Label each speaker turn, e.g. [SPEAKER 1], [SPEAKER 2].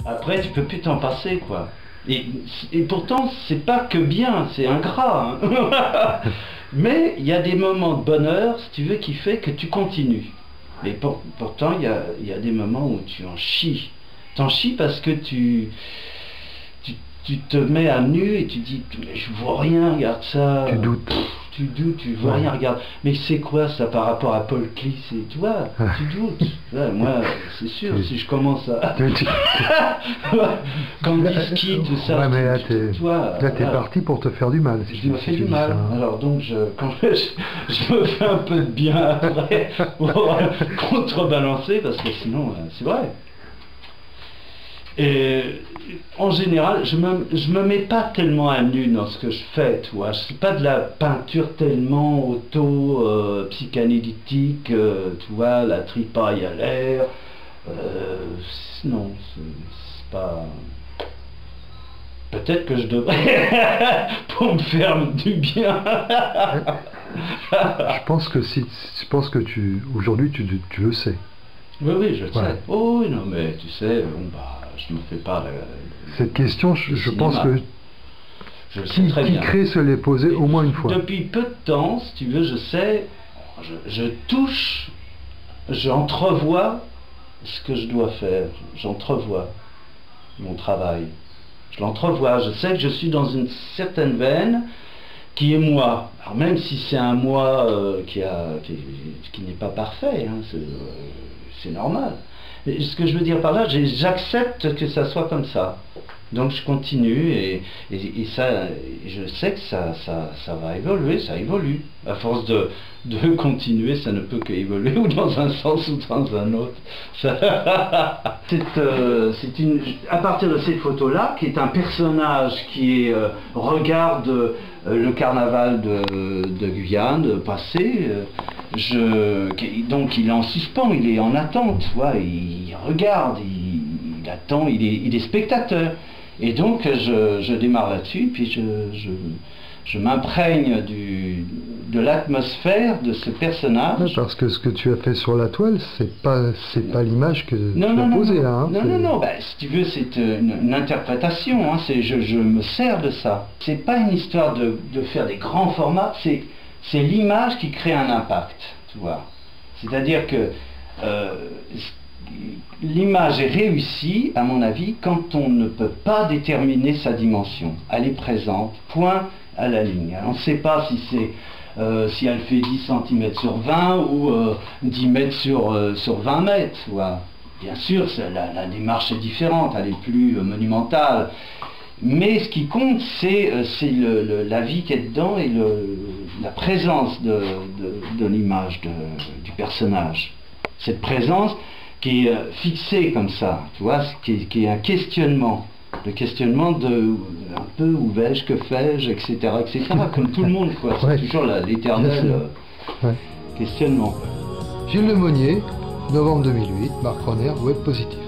[SPEAKER 1] Après, tu peux plus t'en passer, quoi. Et pourtant, c'est pas que bien, c'est ingrat. Hein. Mais il y a des moments de bonheur, si tu veux, qui fait que tu continues. Mais pourtant, il y a des moments où tu en chies. T'en chies parce que tu te mets à nu et tu dis, mais je vois rien, regarde ça.
[SPEAKER 2] Tu doutes.
[SPEAKER 1] Tu doutes, tu vois rien, regarde. Mais c'est quoi ça par rapport à Paul Klee? Tu vois, tu doutes. Ouais, moi, c'est sûr, si je commence à... Kandinsky, tout ça.
[SPEAKER 2] Ouais, mais là, t'es parti pour te faire du mal. Si
[SPEAKER 1] je me fais du mal. Ça, hein. Alors donc, quand je me fais un peu de bien après pour contrebalancer, parce que sinon, c'est vrai. Et en général, je me mets pas tellement à nu dans ce que je fais, tu vois. C'est pas de la peinture tellement psychanalytique, tu vois, la tripaille à l'air. Non, c'est pas... Peut-être que je devrais pour me faire du bien.
[SPEAKER 2] Je pense que aujourd'hui tu le sais.
[SPEAKER 1] Oui, je le sais. Oh oui, non, mais tu sais, bon, je me fais pas
[SPEAKER 2] cette question, je pense que qui crée se l'est posée au moins une fois.
[SPEAKER 1] Depuis peu de temps, si tu veux, je sais, je touche, j'entrevois ce que je dois faire, j'entrevois mon travail, je l'entrevois, je sais que je suis dans une certaine veine qui est moi. Alors même si c'est un moi qui n'est pas parfait, hein, c'est normal. Mais ce que je veux dire par là, j'accepte que ça soit comme ça. Donc je continue et ça, je sais que ça va évoluer, ça évolue. À force de continuer, ça ne peut qu'évoluer ou dans un sens ou dans un autre. À partir de cette photo-là, qui est un personnage qui regarde le carnaval de Guyane passé, donc il est en suspens, il est en attente, il regarde, il attend, il est spectateur. Et donc je démarre là-dessus, puis je m'imprègne de l'atmosphère de ce personnage.
[SPEAKER 2] Non, parce que ce que tu as fait sur la toile, c'est pas l'image que tu as posée là. Hein,
[SPEAKER 1] non, si tu veux, c'est une interprétation, hein, je me sers de ça. C'est pas une histoire de faire des grands formats, c'est l'image qui crée un impact, tu vois. C'est-à-dire que l'image est réussie, à mon avis, quand on ne peut pas déterminer sa dimension. Elle est présente, point à la ligne. On ne sait pas si elle fait 10 cm sur 20 ou 10 mètres sur 20 mètres. Bien sûr, la démarche est différente, elle est plus monumentale. Mais ce qui compte, c'est la vie qui est dedans et la présence de l'image du personnage. Cette présence qui est fixée comme ça, tu vois, qui est un questionnement. Le questionnement de un peu où vais-je, que fais-je, etc., comme tout le monde, quoi. C'est toujours l'éternel questionnement.
[SPEAKER 2] Gilles Lemonnier, novembre 2008, Marc Renner, Web Positif.